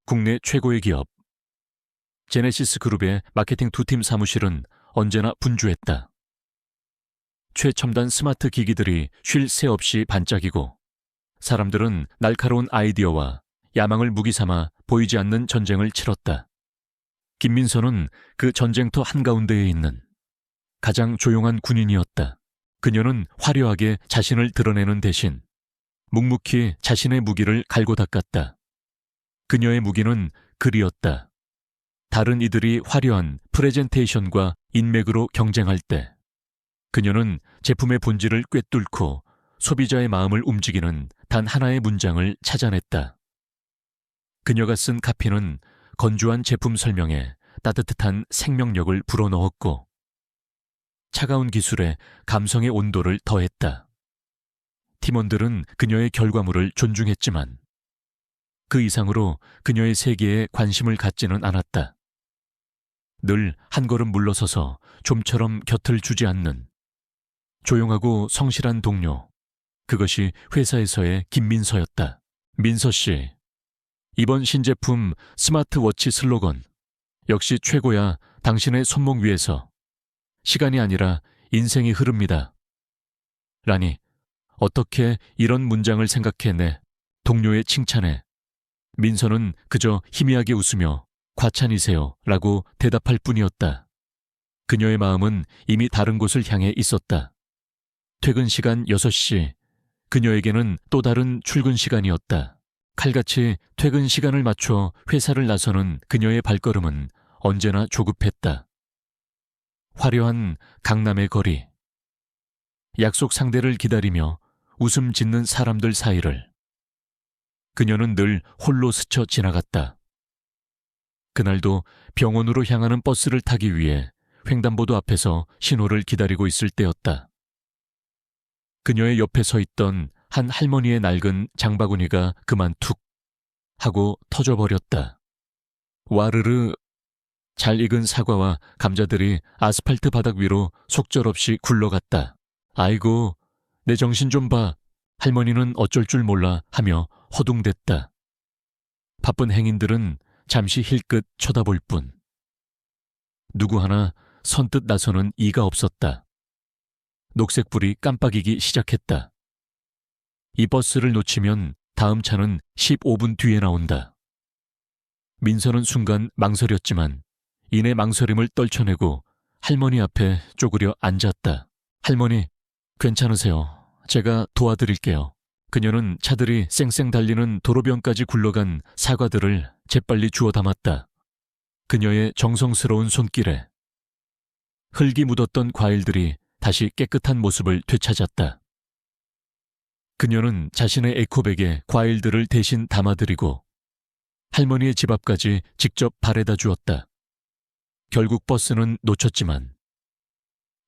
국내 최고의 기업 제네시스 그룹의 마케팅 2팀 사무실은 언제나 분주했다. 최첨단 스마트 기기들이 쉴 새 없이 반짝이고 사람들은 날카로운 아이디어와 야망을 무기 삼아 보이지 않는 전쟁을 치렀다. 김민서는 그 전쟁터 한가운데에 있는 가장 조용한 군인이었다. 그녀는 화려하게 자신을 드러내는 대신 묵묵히 자신의 무기를 갈고 닦았다. 그녀의 무기는 글이었다. 다른 이들이 화려한 프레젠테이션과 인맥으로 경쟁할 때 그녀는 제품의 본질을 꿰뚫고 소비자의 마음을 움직이는 단 하나의 문장을 찾아냈다. 그녀가 쓴 카피는 건조한 제품 설명에 따뜻한 생명력을 불어넣었고 차가운 기술에 감성의 온도를 더했다. 팀원들은 그녀의 결과물을 존중했지만 그 이상으로 그녀의 세계에 관심을 갖지는 않았다. 늘 한 걸음 물러서서 좀처럼 곁을 주지 않는 조용하고 성실한 동료, 그것이 회사에서의 김민서였다. 민서 씨, 이번 신제품 스마트워치 슬로건 역시 최고야. 당신의 손목 위에서 시간이 아니라 인생이 흐릅니다. 라니, 어떻게 이런 문장을 생각해내? 동료의 칭찬에 민서는 그저 희미하게 웃으며 과찬이세요 라고 대답할 뿐이었다. 그녀의 마음은 이미 다른 곳을 향해 있었다. 퇴근 시간 6시, 그녀에게는 또 다른 출근 시간이었다. 칼같이 퇴근 시간을 맞춰 회사를 나서는 그녀의 발걸음은 언제나 조급했다. 화려한 강남의 거리, 약속 상대를 기다리며 웃음 짓는 사람들 사이를 그녀는 늘 홀로 스쳐 지나갔다. 그날도 병원으로 향하는 버스를 타기 위해 횡단보도 앞에서 신호를 기다리고 있을 때였다. 그녀의 옆에 서 있던 한 할머니의 낡은 장바구니가 그만 툭 하고 터져버렸다. 와르르. 잘 익은 사과와 감자들이 아스팔트 바닥 위로 속절없이 굴러갔다. 아이고, 내 정신 좀 봐. 할머니는 어쩔 줄 몰라 하며 허둥댔다. 바쁜 행인들은 잠시 힐끗 쳐다볼 뿐. 누구 하나 선뜻 나서는 이가 없었다. 녹색불이 깜빡이기 시작했다. 이 버스를 놓치면 다음 차는 15분 뒤에 나온다. 민서는 순간 망설였지만 이내 망설임을 떨쳐내고 할머니 앞에 쪼그려 앉았다. 할머니, 괜찮으세요? 제가 도와드릴게요. 그녀는 차들이 쌩쌩 달리는 도로변까지 굴러간 사과들을 재빨리 주워 담았다. 그녀의 정성스러운 손길에 흙이 묻었던 과일들이 다시 깨끗한 모습을 되찾았다. 그녀는 자신의 에코백에 과일들을 대신 담아드리고 할머니의 집 앞까지 직접 바래다 주었다. 결국 버스는 놓쳤지만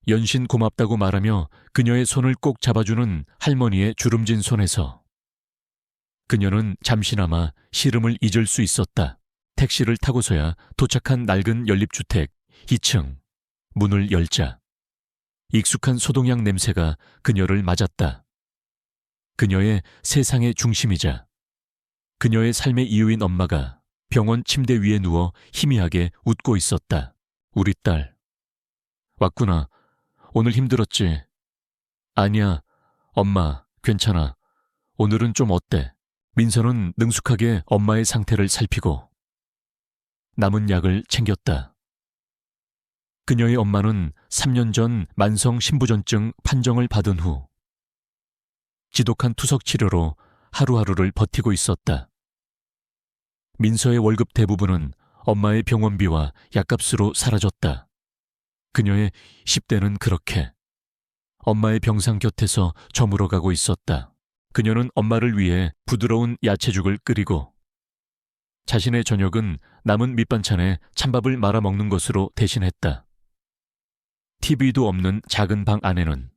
연신 고맙다고 말하며 그녀의 손을 꼭 잡아주는 할머니의 주름진 손에서 그녀는 잠시나마 시름을 잊을 수 있었다. 택시를 타고서야 도착한 낡은 연립주택 2층 문을 열자 익숙한 소독약 냄새가 그녀를 맞았다. 그녀의 세상의 중심이자 그녀의 삶의 이유인 엄마가 병원 침대 위에 누워 희미하게 웃고 있었다. 우리 딸. 왔구나. 오늘 힘들었지? 아니야. 엄마, 괜찮아. 오늘은 좀 어때? 민서는 능숙하게 엄마의 상태를 살피고 남은 약을 챙겼다. 그녀의 엄마는 3년 전 만성 신부전증 판정을 받은 후 지독한 투석 치료로 하루하루를 버티고 있었다. 민서의 월급 대부분은 엄마의 병원비와 약값으로 사라졌다. 그녀의 10대는 그렇게 엄마의 병상 곁에서 저물어가고 있었다. 그녀는 엄마를 위해 부드러운 야채죽을 끓이고 자신의 저녁은 남은 밑반찬에 찬밥을 말아 먹는 것으로 대신했다. TV도 없는 작은 방 안에는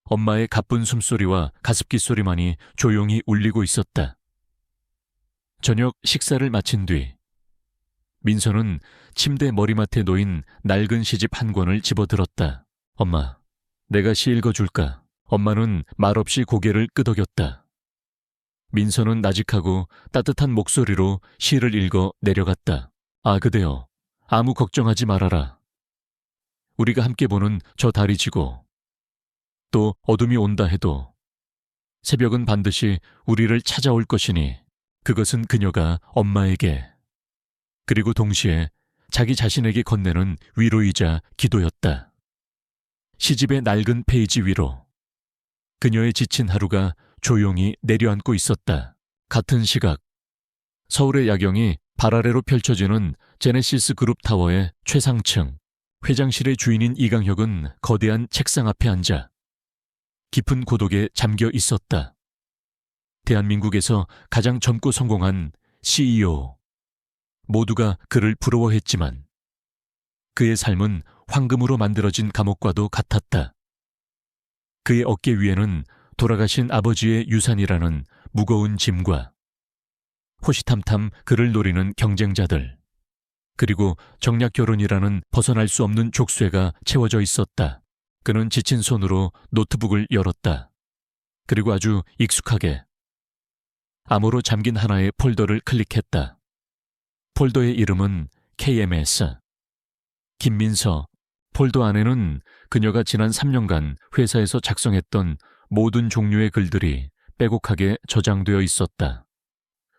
엄마의 가쁜 숨소리와 가습기 소리만이 조용히 울리고 있었다. 저녁 식사를 마친 뒤 민서는 침대 머리맡에 놓인 낡은 시집 한 권을 집어들었다. 엄마, 내가 시 읽어줄까? 엄마는 말없이 고개를 끄덕였다. 민서는 나직하고 따뜻한 목소리로 시를 읽어 내려갔다. 아, 그대여. 아무 걱정하지 말아라. 우리가 함께 보는 저 달이 지고 또 어둠이 온다 해도 새벽은 반드시 우리를 찾아올 것이니 그것은 그녀가 엄마에게 그리고 동시에 자기 자신에게 건네는 위로이자 기도였다. 시집의 낡은 페이지 위로 그녀의 지친 하루가 조용히 내려앉고 있었다. 같은 시각 서울의 야경이 발 아래로 펼쳐지는 제네시스 그룹 타워의 최상층 회장실의 주인인 이강혁은 거대한 책상 앞에 앉아 깊은 고독에 잠겨 있었다. 대한민국에서 가장 젊고 성공한 CEO. 모두가 그를 부러워했지만 그의 삶은 황금으로 만들어진 감옥과도 같았다. 그의 어깨 위에는 돌아가신 아버지의 유산이라는 무거운 짐과 호시탐탐 그를 노리는 경쟁자들, 그리고 정략 결혼이라는 벗어날 수 없는 족쇄가 채워져 있었다. 그는 지친 손으로 노트북을 열었다. 그리고 아주 익숙하게 암호로 잠긴 하나의 폴더를 클릭했다. 폴더의 이름은 KMS. 김민서. 폴더 안에는 그녀가 지난 3년간 회사에서 작성했던 모든 종류의 글들이 빼곡하게 저장되어 있었다.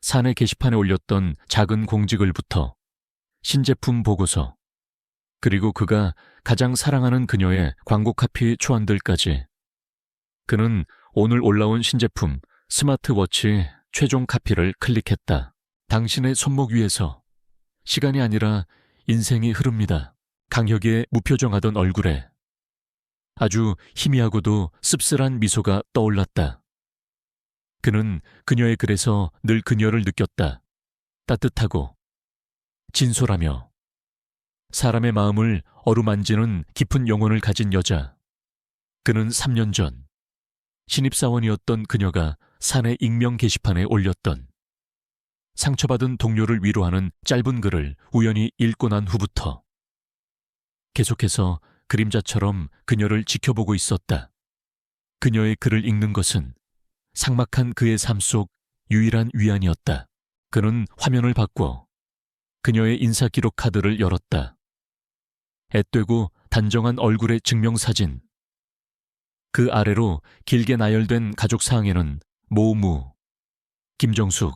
사내 게시판에 올렸던 작은 공지글부터 신제품 보고서, 그리고 그가 가장 사랑하는 그녀의 광고 카피 초안들까지. 그는 오늘 올라온 신제품 스마트워치 최종 카피를 클릭했다. 당신의 손목 위에서 시간이 아니라 인생이 흐릅니다. 강혁의 무표정하던 얼굴에 아주 희미하고도 씁쓸한 미소가 떠올랐다. 그는 그녀의 글에서 늘 그녀를 느꼈다. 따뜻하고 진솔하며 사람의 마음을 어루만지는 깊은 영혼을 가진 여자. 그는 3년 전 신입사원이었던 그녀가 사내 익명 게시판에 올렸던 상처받은 동료를 위로하는 짧은 글을 우연히 읽고 난 후부터 계속해서 그림자처럼 그녀를 지켜보고 있었다. 그녀의 글을 읽는 것은 삭막한 그의 삶 속 유일한 위안이었다. 그는 화면을 바꿔 그녀의 인사기록 카드를 열었다. 앳되고 단정한 얼굴의 증명사진. 그 아래로 길게 나열된 가족사항에는 모무, 김정숙,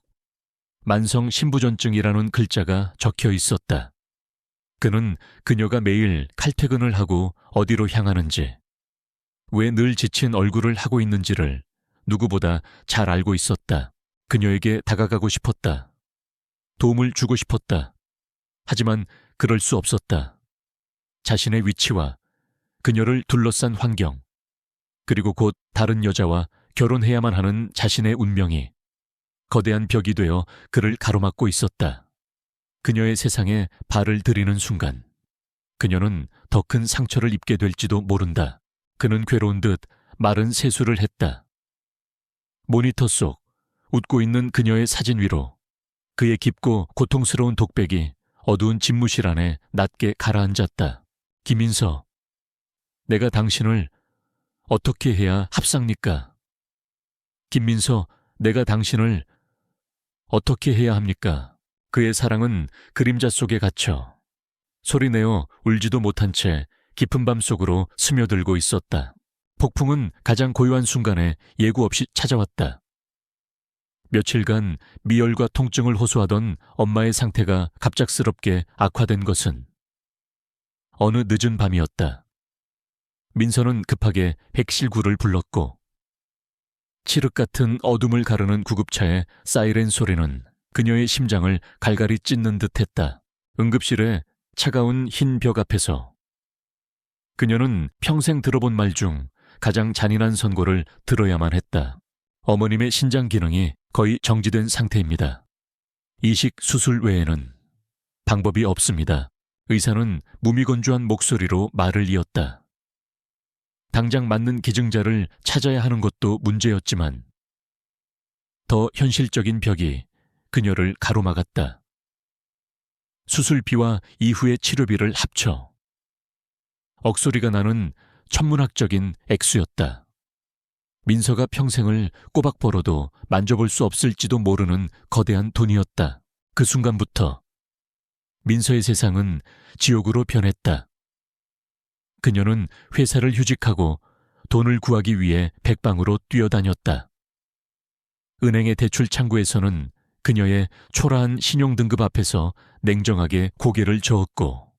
만성 신부전증이라는 글자가 적혀 있었다. 그는 그녀가 매일 칼퇴근을 하고 어디로 향하는지, 왜 늘 지친 얼굴을 하고 있는지를 누구보다 잘 알고 있었다. 그녀에게 다가가고 싶었다. 도움을 주고 싶었다. 하지만 그럴 수 없었다. 자신의 위치와 그녀를 둘러싼 환경, 그리고 곧 다른 여자와 결혼해야만 하는 자신의 운명이 거대한 벽이 되어 그를 가로막고 있었다. 그녀의 세상에 발을 들이는 순간 그녀는 더 큰 상처를 입게 될지도 모른다. 그는 괴로운 듯 마른 세수를 했다. 모니터 속 웃고 있는 그녀의 사진 위로 그의 깊고 고통스러운 독백이 어두운 집무실 안에 낮게 가라앉았다. 김인서, 내가 당신을 어떻게 해야 합상니까? 김민서, 내가 당신을 어떻게 해야 합니까? 그의 사랑은 그림자 속에 갇혀 소리내어 울지도 못한 채 깊은 밤 속으로 스며들고 있었다. 폭풍은 가장 고요한 순간에 예고 없이 찾아왔다. 며칠간 미열과 통증을 호소하던 엄마의 상태가 갑작스럽게 악화된 것은 어느 늦은 밤이었다. 민서는 급하게 백실구를 불렀고 칠흑 같은 어둠을 가르는 구급차의 사이렌 소리는 그녀의 심장을 갈갈이 찢는 듯했다. 응급실의 차가운 흰 벽 앞에서 그녀는 평생 들어본 말 중 가장 잔인한 선고를 들어야만 했다. 어머님의 신장 기능이 거의 정지된 상태입니다. 이식 수술 외에는 방법이 없습니다. 의사는 무미건조한 목소리로 말을 이었다. 당장 맞는 기증자를 찾아야 하는 것도 문제였지만 더 현실적인 벽이 그녀를 가로막았다. 수술비와 이후의 치료비를 합쳐 억소리가 나는 천문학적인 액수였다. 민서가 평생을 꼬박 벌어도 만져볼 수 없을지도 모르는 거대한 돈이었다. 그 순간부터 민서의 세상은 지옥으로 변했다. 그녀는 회사를 휴직하고 돈을 구하기 위해 백방으로 뛰어다녔다. 은행의 대출 창구에서는 그녀의 초라한 신용등급 앞에서 냉정하게 고개를 저었고,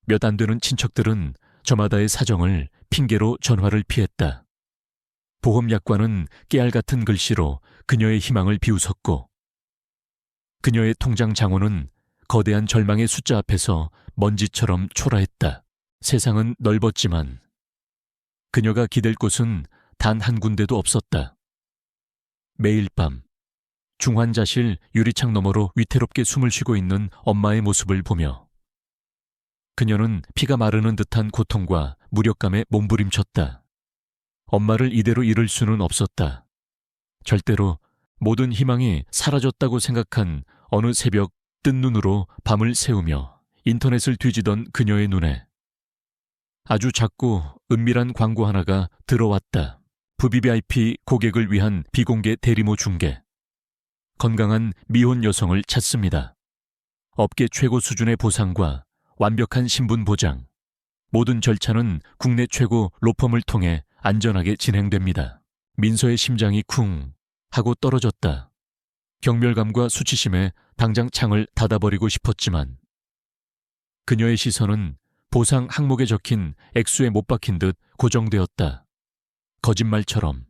몇 안 되는 친척들은 저마다의 사정을 핑계로 전화를 피했다. 보험약관은 깨알 같은 글씨로 그녀의 희망을 비웃었고, 그녀의 통장 장원은 거대한 절망의 숫자 앞에서 먼지처럼 초라했다. 세상은 넓었지만 그녀가 기댈 곳은 단 한 군데도 없었다. 매일 밤 중환자실 유리창 너머로 위태롭게 숨을 쉬고 있는 엄마의 모습을 보며 그녀는 피가 마르는 듯한 고통과 무력감에 몸부림쳤다. 엄마를 이대로 잃을 수는 없었다. 절대로 모든 희망이 사라졌다고 생각한 어느 새벽 뜬 눈으로 밤을 새우며 인터넷을 뒤지던 그녀의 눈에 아주 작고 은밀한 광고 하나가 들어왔다. VVIP 고객을 위한 비공개 대리모 중개. 건강한 미혼 여성을 찾습니다. 업계 최고 수준의 보상과 완벽한 신분 보장. 모든 절차는 국내 최고 로펌을 통해 안전하게 진행됩니다. 민서의 심장이 쿵 하고 떨어졌다. 경멸감과 수치심에 당장 창을 닫아버리고 싶었지만 그녀의 시선은 보상 항목에 적힌 액수에 못 박힌 듯 고정되었다. 거짓말처럼.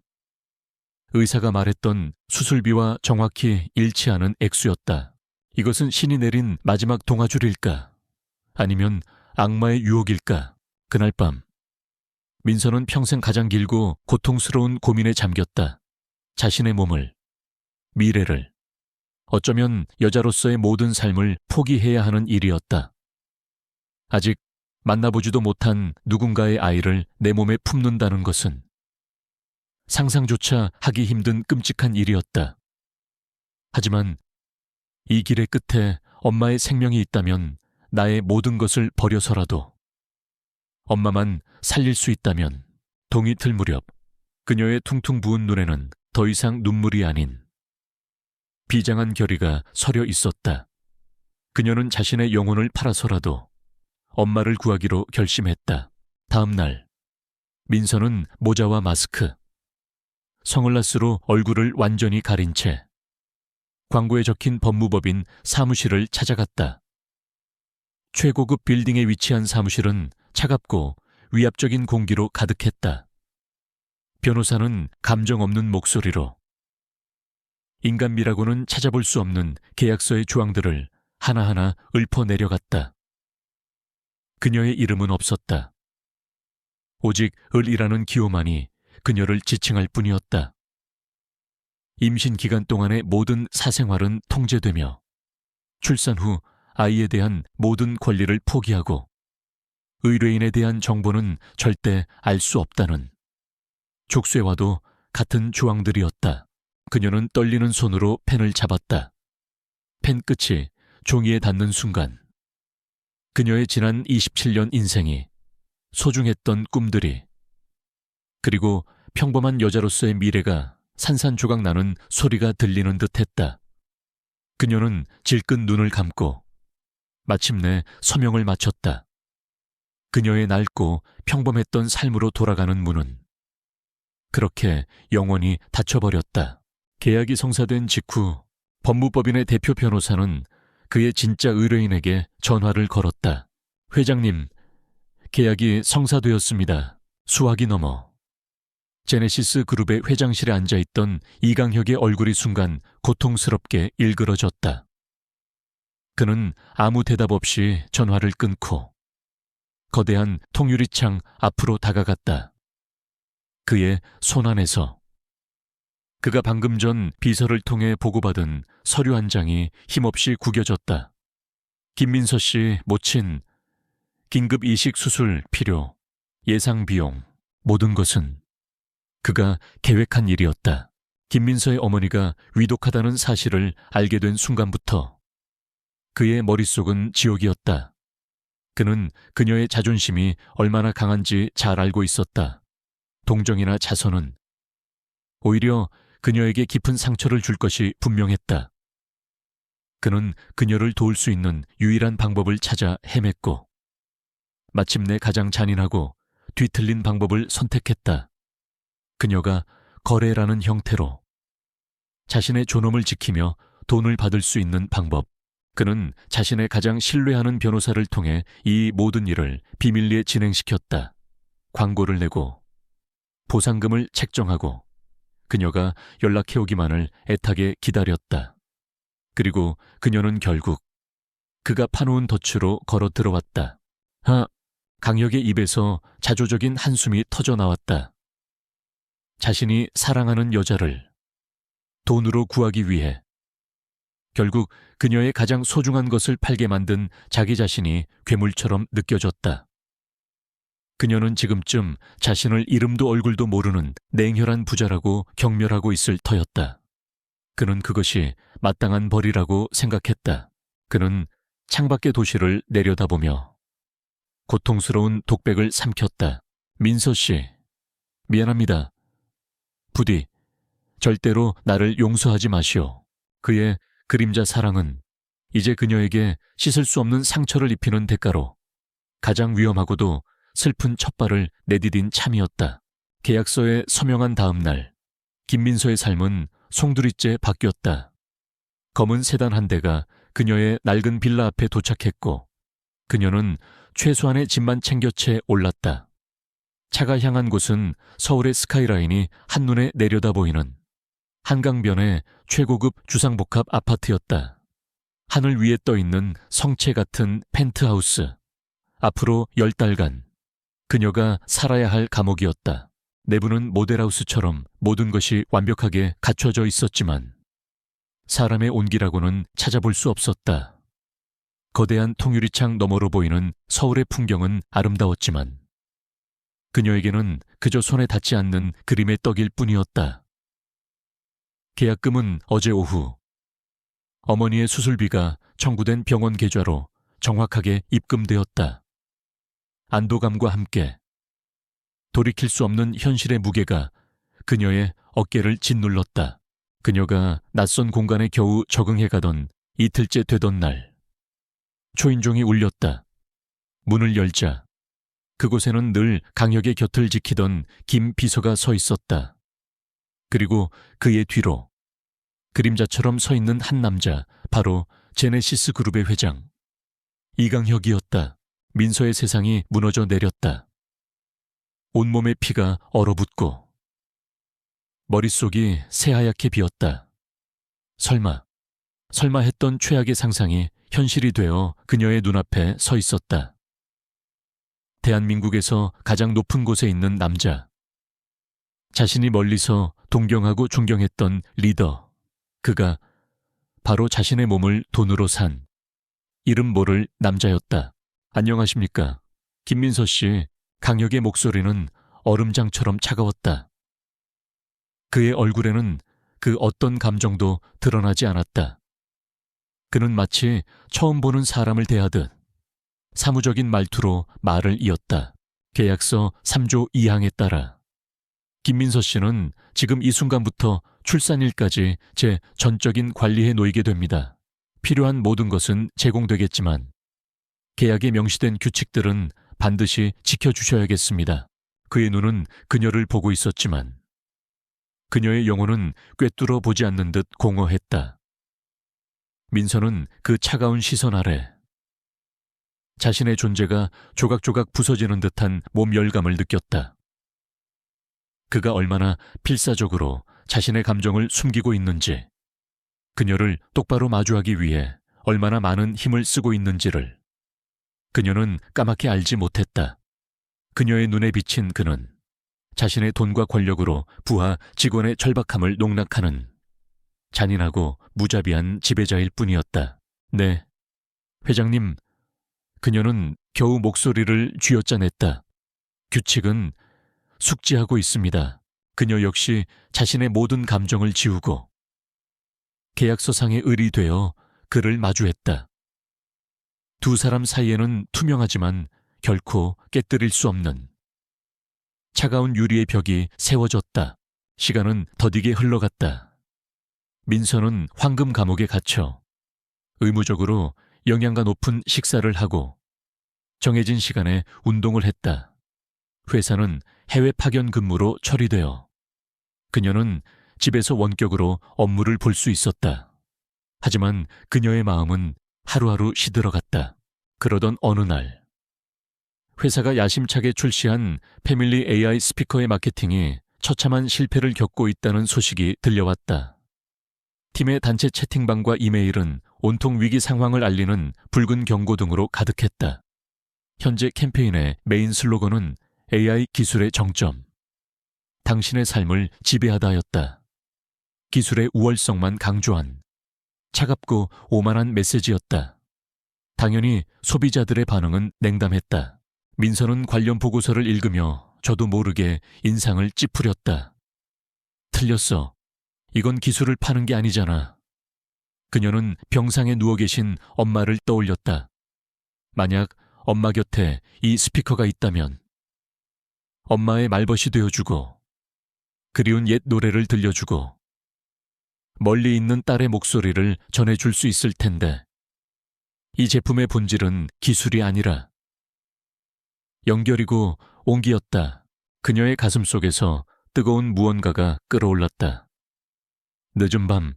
의사가 말했던 수술비와 정확히 일치하는 액수였다. 이것은 신이 내린 마지막 동아줄일까? 아니면 악마의 유혹일까? 그날 밤 민서는 평생 가장 길고 고통스러운 고민에 잠겼다. 자신의 몸을, 미래를, 어쩌면 여자로서의 모든 삶을 포기해야 하는 일이었다. 아직 만나보지도 못한 누군가의 아이를 내 몸에 품는다는 것은 상상조차 하기 힘든 끔찍한 일이었다. 하지만 이 길의 끝에 엄마의 생명이 있다면 나의 모든 것을 버려서라도 엄마만 살릴 수 있다면 동이 틀 무렵 그녀의 퉁퉁 부은 눈에는 더 이상 눈물이 아닌 비장한 결의가 서려 있었다. 그녀는 자신의 영혼을 팔아서라도 엄마를 구하기로 결심했다. 다음 날 민서는 모자와 마스크, 선글라스로 얼굴을 완전히 가린 채 광고에 적힌 법무법인 사무실을 찾아갔다. 최고급 빌딩에 위치한 사무실은 차갑고 위압적인 공기로 가득했다. 변호사는 감정 없는 목소리로 인간미라고는 찾아볼 수 없는 계약서의 조항들을 하나하나 읊어내려갔다. 그녀의 이름은 없었다. 오직 을이라는 기호만이 그녀를 지칭할 뿐이었다. 임신 기간 동안의 모든 사생활은 통제되며 출산 후 아이에 대한 모든 권리를 포기하고 의뢰인에 대한 정보는 절대 알 수 없다는 족쇄와도 같은 조항들이었다. 그녀는 떨리는 손으로 펜을 잡았다. 펜 끝이 종이에 닿는 순간 그녀의 지난 27년 인생이, 소중했던 꿈들이, 그리고 평범한 여자로서의 미래가 산산조각 나는 소리가 들리는 듯했다. 그녀는 질끈 눈을 감고 마침내 서명을 마쳤다. 그녀의 낡고 평범했던 삶으로 돌아가는 문은 그렇게 영원히 닫혀버렸다. 계약이 성사된 직후 법무법인의 대표 변호사는 그의 진짜 의뢰인에게 전화를 걸었다. 회장님, 계약이 성사되었습니다. 수화기 넘어. 제네시스 그룹의 회장실에 앉아있던 이강혁의 얼굴이 순간 고통스럽게 일그러졌다. 그는 아무 대답 없이 전화를 끊고 거대한 통유리창 앞으로 다가갔다. 그의 손 안에서 그가 방금 전 비서를 통해 보고받은 서류 한 장이 힘없이 구겨졌다. 김민서 씨 모친, 긴급 이식 수술 필요, 예상 비용, 모든 것은 그가 계획한 일이었다. 김민서의 어머니가 위독하다는 사실을 알게 된 순간부터 그의 머릿속은 지옥이었다. 그는 그녀의 자존심이 얼마나 강한지 잘 알고 있었다. 동정이나 자선은 오히려 그녀에게 깊은 상처를 줄 것이 분명했다. 그는 그녀를 도울 수 있는 유일한 방법을 찾아 헤맸고 마침내 가장 잔인하고 뒤틀린 방법을 선택했다. 그녀가 거래라는 형태로 자신의 존엄을 지키며 돈을 받을 수 있는 방법. 그는 자신의 가장 신뢰하는 변호사를 통해 이 모든 일을 비밀리에 진행시켰다. 광고를 내고 보상금을 책정하고 그녀가 연락해오기만을 애타게 기다렸다. 그리고 그녀는 결국 그가 파놓은 덫으로 걸어 들어왔다. 강혁의 입에서 자조적인 한숨이 터져 나왔다. 자신이 사랑하는 여자를 돈으로 구하기 위해 결국 그녀의 가장 소중한 것을 팔게 만든 자기 자신이 괴물처럼 느껴졌다. 그녀는 지금쯤 자신을 이름도 얼굴도 모르는 냉혈한 부자라고 경멸하고 있을 터였다. 그는 그것이 마땅한 벌이라고 생각했다. 그는 창밖의 도시를 내려다보며 고통스러운 독백을 삼켰다. 민서 씨, 미안합니다. 부디 절대로 나를 용서하지 마시오. 그의 그림자 사랑은 이제 그녀에게 씻을 수 없는 상처를 입히는 대가로 가장 위험하고도 슬픈 첫발을 내디딘 참이었다. 계약서에 서명한 다음 날 김민서의 삶은 송두리째 바뀌었다. 검은 세단 한 대가 그녀의 낡은 빌라 앞에 도착했고 그녀는 최소한의 짐만 챙겨 채 올랐다. 차가 향한 곳은 서울의 스카이라인이 한눈에 내려다 보이는 한강변의 최고급 주상복합 아파트였다. 하늘 위에 떠있는 성체 같은 펜트하우스. 앞으로 10달간 그녀가 살아야 할 감옥이었다. 내부는 모델하우스처럼 모든 것이 완벽하게 갖춰져 있었지만 사람의 온기라고는 찾아볼 수 없었다. 거대한 통유리창 너머로 보이는 서울의 풍경은 아름다웠지만 그녀에게는 그저 손에 닿지 않는 그림의 떡일 뿐이었다. 계약금은 어제 오후 어머니의 수술비가 청구된 병원 계좌로 정확하게 입금되었다. 안도감과 함께 돌이킬 수 없는 현실의 무게가 그녀의 어깨를 짓눌렀다. 그녀가 낯선 공간에 겨우 적응해가던 이틀째 되던 날 초인종이 울렸다. 문을 열자 그곳에는 늘 강혁의 곁을 지키던 김 비서가 서 있었다. 그리고 그의 뒤로 그림자처럼 서 있는 한 남자, 바로 제네시스 그룹의 회장 이강혁이었다. 민서의 세상이 무너져 내렸다. 온몸의 피가 얼어붙고 머릿속이 새하얗게 비었다. 설마 했던 최악의 상상이 현실이 되어 그녀의 눈앞에 서 있었다. 대한민국에서 가장 높은 곳에 있는 남자. 자신이 멀리서 동경하고 존경했던 리더. 그가 바로 자신의 몸을 돈으로 산 이름 모를 남자였다. 안녕하십니까. 김민서 씨. 강혁의 목소리는 얼음장처럼 차가웠다. 그의 얼굴에는 그 어떤 감정도 드러나지 않았다. 그는 마치 처음 보는 사람을 대하듯 사무적인 말투로 말을 이었다. 계약서 3조 2항에 따라 김민서 씨는 지금 이 순간부터 출산일까지 제 전적인 관리에 놓이게 됩니다. 필요한 모든 것은 제공되겠지만 계약에 명시된 규칙들은 반드시 지켜주셔야겠습니다. 그의 눈은 그녀를 보고 있었지만 그녀의 영혼은 꿰뚫어 보지 않는 듯 공허했다. 민서는 그 차가운 시선 아래 자신의 존재가 조각조각 부서지는 듯한 몸 열감을 느꼈다. 그가 얼마나 필사적으로 자신의 감정을 숨기고 있는지, 그녀를 똑바로 마주하기 위해 얼마나 많은 힘을 쓰고 있는지를 그녀는 까맣게 알지 못했다. 그녀의 눈에 비친 그는 자신의 돈과 권력으로 부하 직원의 절박함을 농락하는 잔인하고 무자비한 지배자일 뿐이었다. 네, 회장님. 그녀는 겨우 목소리를 쥐어짜냈다. 규칙은 숙지하고 있습니다. 그녀 역시 자신의 모든 감정을 지우고 계약서상의 을이 되어 그를 마주했다. 두 사람 사이에는 투명하지만 결코 깨뜨릴 수 없는 차가운 유리의 벽이 세워졌다. 시간은 더디게 흘러갔다. 민서는 황금 감옥에 갇혀 의무적으로 영양가 높은 식사를 하고 정해진 시간에 운동을 했다. 회사는 해외 파견 근무로 처리되어 그녀는 집에서 원격으로 업무를 볼 수 있었다. 하지만 그녀의 마음은 하루하루 시들어갔다. 그러던 어느 날 회사가 야심차게 출시한 패밀리 AI 스피커의 마케팅이 처참한 실패를 겪고 있다는 소식이 들려왔다. 팀의 단체 채팅방과 이메일은 온통 위기 상황을 알리는 붉은 경고등으로 가득했다. 현재 캠페인의 메인 슬로건은 AI 기술의 정점. 당신의 삶을 지배하다였다. 기술의 우월성만 강조한 차갑고 오만한 메시지였다. 당연히 소비자들의 반응은 냉담했다. 민서는 관련 보고서를 읽으며 저도 모르게 인상을 찌푸렸다. 틀렸어. 이건 기술을 파는 게 아니잖아. 그녀는 병상에 누워 계신 엄마를 떠올렸다. 만약 엄마 곁에 이 스피커가 있다면 엄마의 말벗이 되어주고 그리운 옛 노래를 들려주고 멀리 있는 딸의 목소리를 전해줄 수 있을 텐데 이 제품의 본질은 기술이 아니라 연결이고 온기였다. 그녀의 가슴 속에서 뜨거운 무언가가 끓어올랐다. 늦은 밤,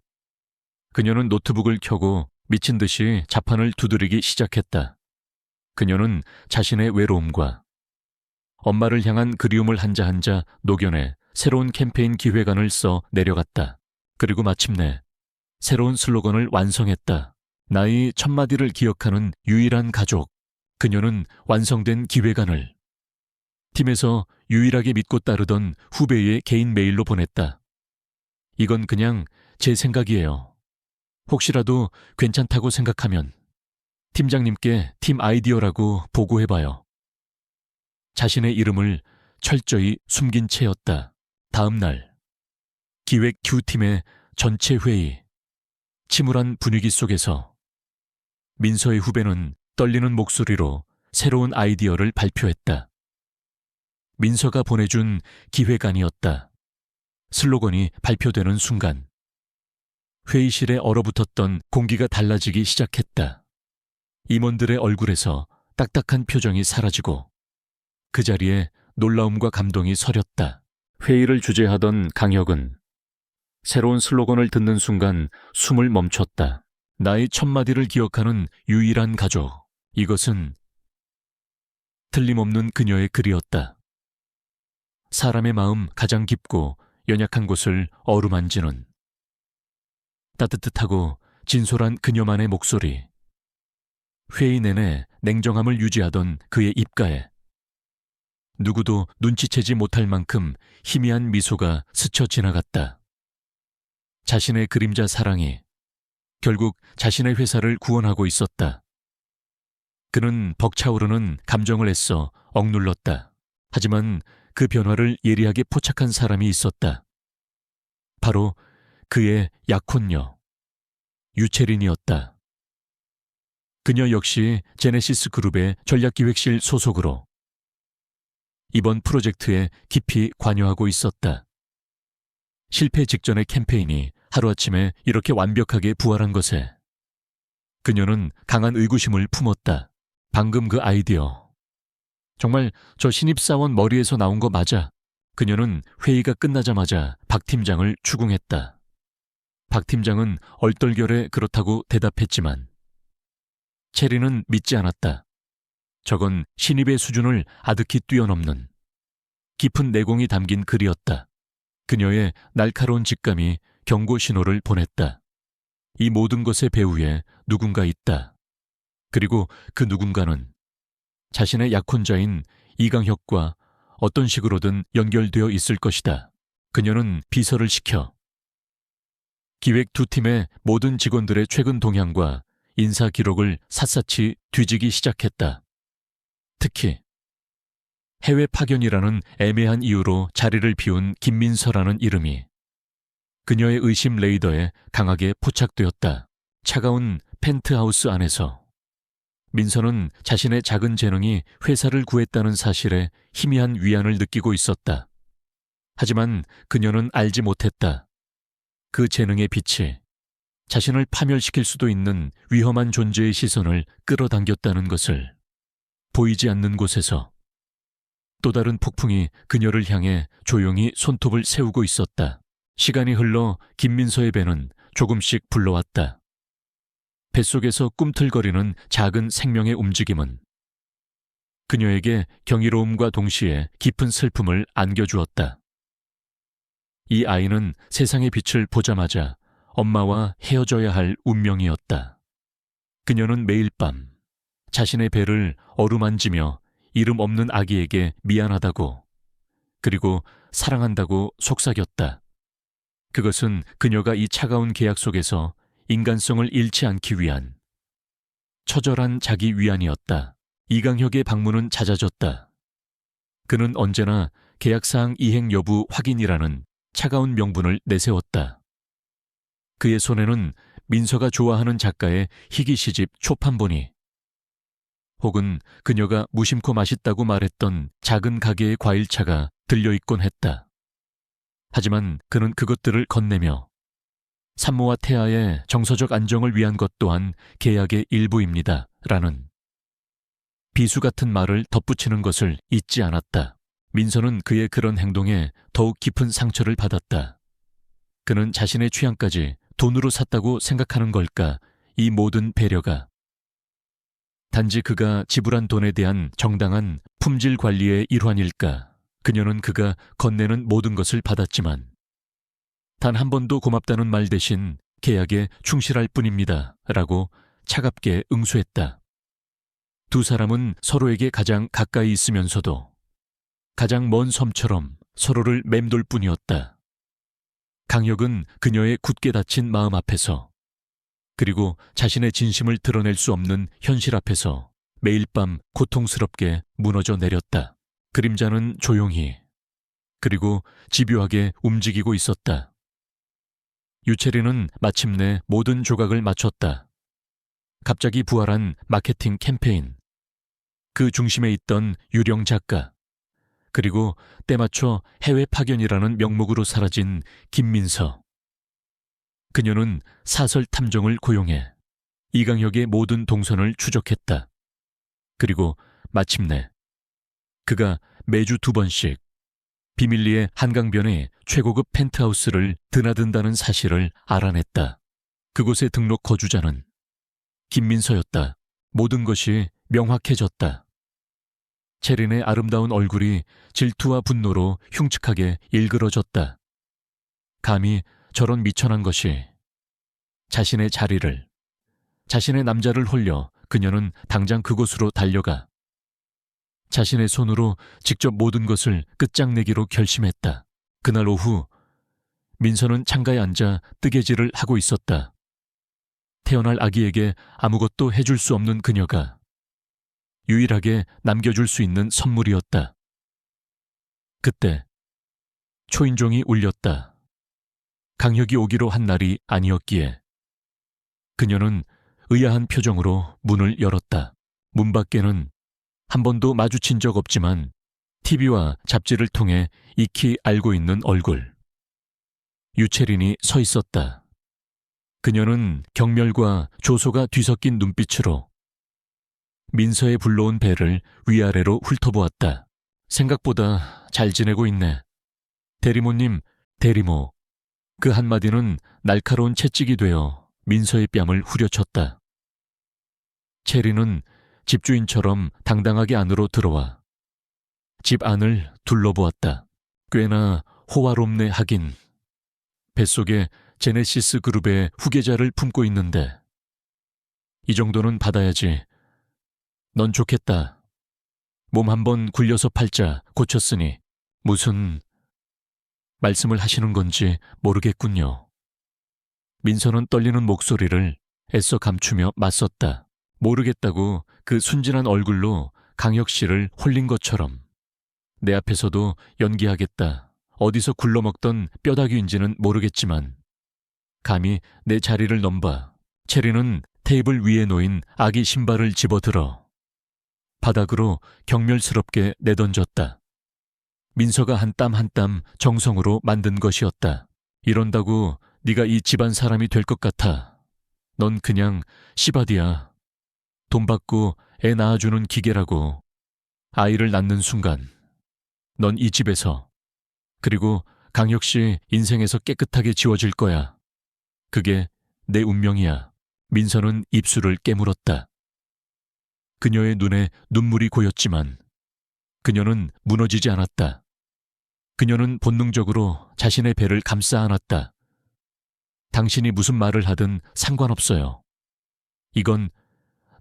그녀는 노트북을 켜고 미친 듯이 자판을 두드리기 시작했다. 그녀는 자신의 외로움과 엄마를 향한 그리움을 한자 한자 녹여내 새로운 캠페인 기획안을 써 내려갔다. 그리고 마침내 새로운 슬로건을 완성했다. 나이 1000마디를 기억하는 유일한 가족. 그녀는 완성된 기획안을 팀에서 유일하게 믿고 따르던 후배의 개인 메일로 보냈다. 이건 그냥 제 생각이에요. 혹시라도 괜찮다고 생각하면 팀장님께 팀 아이디어라고 보고해봐요. 자신의 이름을 철저히 숨긴 채였다. 다음 날 기획 Q팀의 전체 회의. 침울한 분위기 속에서 민서의 후배는 떨리는 목소리로 새로운 아이디어를 발표했다. 민서가 보내준 기획안이었다. 슬로건이 발표되는 순간 회의실에 얼어붙었던 공기가 달라지기 시작했다. 임원들의 얼굴에서 딱딱한 표정이 사라지고 그 자리에 놀라움과 감동이 서렸다. 회의를 주재하던 강혁은 새로운 슬로건을 듣는 순간 숨을 멈췄다. 나이 1000마디를 기억하는 유일한 가족. 이것은 틀림없는 그녀의 글이었다. 사람의 마음 가장 깊고 연약한 곳을 어루만지는 따뜻하고 진솔한 그녀만의 목소리. 회의 내내 냉정함을 유지하던 그의 입가에 누구도 눈치채지 못할 만큼 희미한 미소가 스쳐 지나갔다. 자신의 그림자 사랑이 결국 자신의 회사를 구원하고 있었다. 그는 벅차오르는 감정을 애써 억눌렀다. 하지만 그 변화를 예리하게 포착한 사람이 있었다. 바로 그의 약혼녀, 유채린이었다. 그녀 역시 제네시스 그룹의 전략기획실 소속으로 이번 프로젝트에 깊이 관여하고 있었다. 실패 직전의 캠페인이 하루아침에 이렇게 완벽하게 부활한 것에 그녀는 강한 의구심을 품었다. 방금 그 아이디어. 정말 저 신입사원 머리에서 나온 거 맞아? 그녀는 회의가 끝나자마자 박 팀장을 추궁했다. 박 팀장은 얼떨결에 그렇다고 대답했지만 체리는 믿지 않았다. 저건 신입의 수준을 아득히 뛰어넘는 깊은 내공이 담긴 글이었다. 그녀의 날카로운 직감이 경고 신호를 보냈다. 이 모든 것의 배후에 누군가 있다. 그리고 그 누군가는 자신의 약혼자인 이강혁과 어떤 식으로든 연결되어 있을 것이다. 그녀는 비서를 시켜 기획 두 팀의 모든 직원들의 최근 동향과 인사 기록을 샅샅이 뒤지기 시작했다. 특히 해외 파견이라는 애매한 이유로 자리를 비운 김민서라는 이름이 그녀의 의심 레이더에 강하게 포착되었다. 차가운 펜트하우스 안에서 민서는 자신의 작은 재능이 회사를 구했다는 사실에 희미한 위안을 느끼고 있었다. 하지만 그녀는 알지 못했다. 그 재능의 빛이 자신을 파멸시킬 수도 있는 위험한 존재의 시선을 끌어당겼다는 것을. 보이지 않는 곳에서 또 다른 폭풍이 그녀를 향해 조용히 손톱을 세우고 있었다. 시간이 흘러 김민서의 배는 조금씩 불러왔다. 뱃속에서 꿈틀거리는 작은 생명의 움직임은 그녀에게 경이로움과 동시에 깊은 슬픔을 안겨주었다. 이 아이는 세상의 빛을 보자마자 엄마와 헤어져야 할 운명이었다. 그녀는 매일 밤 자신의 배를 어루만지며 이름 없는 아기에게 미안하다고, 그리고 사랑한다고 속삭였다. 그것은 그녀가 이 차가운 계약 속에서 인간성을 잃지 않기 위한 처절한 자기 위안이었다. 이강혁의 방문은 잦아졌다. 그는 언제나 계약사항 이행 여부 확인이라는 차가운 명분을 내세웠다. 그의 손에는 민서가 좋아하는 작가의 희귀 시집 초판본이, 혹은 그녀가 무심코 맛있다고 말했던 작은 가게의 과일차가 들려있곤 했다. 하지만 그는 그것들을 건네며 산모와 태아의 정서적 안정을 위한 것 또한 계약의 일부입니다. 라는 비수 같은 말을 덧붙이는 것을 잊지 않았다. 민서는 그의 그런 행동에 더욱 깊은 상처를 받았다. 그는 자신의 취향까지 돈으로 샀다고 생각하는 걸까, 이 모든 배려가. 단지 그가 지불한 돈에 대한 정당한 품질 관리의 일환일까. 그녀는 그가 건네는 모든 것을 받았지만 단 한 번도 고맙다는 말 대신 계약에 충실할 뿐입니다. 라고 차갑게 응수했다. 두 사람은 서로에게 가장 가까이 있으면서도 가장 먼 섬처럼 서로를 맴돌 뿐이었다. 강혁은 그녀의 굳게 닫힌 마음 앞에서, 그리고 자신의 진심을 드러낼 수 없는 현실 앞에서 매일 밤 고통스럽게 무너져 내렸다. 그림자는 조용히, 그리고 집요하게 움직이고 있었다. 유채리는 마침내 모든 조각을 마쳤다. 갑자기 부활한 마케팅 캠페인, 그 중심에 있던 유령 작가, 그리고 때맞춰 해외 파견이라는 명목으로 사라진 김민서. 그녀는 사설 탐정을 고용해 이강혁의 모든 동선을 추적했다. 그리고 마침내 그가 매주 2번씩 비밀리에 한강변의 최고급 펜트하우스를 드나든다는 사실을 알아냈다. 그곳의 등록 거주자는 김민서였다. 모든 것이 명확해졌다. 체린의 아름다운 얼굴이 질투와 분노로 흉측하게 일그러졌다. 감히 저런 미천한 것이. 자신의 자리를, 자신의 남자를 홀려 그녀는 당장 그곳으로 달려가 자신의 손으로 직접 모든 것을 끝장내기로 결심했다. 그날 오후 민서는 창가에 앉아 뜨개질을 하고 있었다. 태어날 아기에게 아무것도 해줄 수 없는 그녀가 유일하게 남겨줄 수 있는 선물이었다. 그때 초인종이 울렸다. 강혁이 오기로 한 날이 아니었기에. 그녀는 의아한 표정으로 문을 열었다. 문 밖에는 한 번도 마주친 적 없지만 TV와 잡지를 통해 익히 알고 있는 얼굴. 유채린이 서 있었다. 그녀는 경멸과 조소가 뒤섞인 눈빛으로 민서의 불러온 배를 위아래로 훑어보았다. 생각보다 잘 지내고 있네. 대리모님, 대리모. 그 한마디는 날카로운 채찍이 되어 민서의 뺨을 후려쳤다. 체리는 집주인처럼 당당하게 안으로 들어와 집 안을 둘러보았다. 꽤나 호화롭네 하긴. 뱃속에 제네시스 그룹의 후계자를 품고 있는데 이 정도는 받아야지. 넌 좋겠다. 몸 한번 굴려서 팔자 고쳤으니 무슨 말씀을 하시는 건지 모르겠군요. 민서는 떨리는 목소리를 애써 감추며 맞섰다. 모르겠다고 그 순진한 얼굴로 강혁 씨를 홀린 것처럼. 내 앞에서도 연기하겠다. 어디서 굴러먹던 뼈다귀인지는 모르겠지만 감히 내 자리를 넘봐. 체리는 테이블 위에 놓인 아기 신발을 집어들어 바닥으로 경멸스럽게 내던졌다. 민서가 한 땀 한 땀 정성으로 만든 것이었다. 이런다고 네가 이 집안 사람이 될 것 같아. 넌 그냥 씨바디야. 돈 받고 애 낳아주는 기계라고. 아이를 낳는 순간 넌 이 집에서, 그리고 강혁 씨 인생에서 깨끗하게 지워질 거야. 그게 내 운명이야. 민서는 입술을 깨물었다. 그녀의 눈에 눈물이 고였지만 그녀는 무너지지 않았다. 그녀는 본능적으로 자신의 배를 감싸 안았다. 당신이 무슨 말을 하든 상관없어요. 이건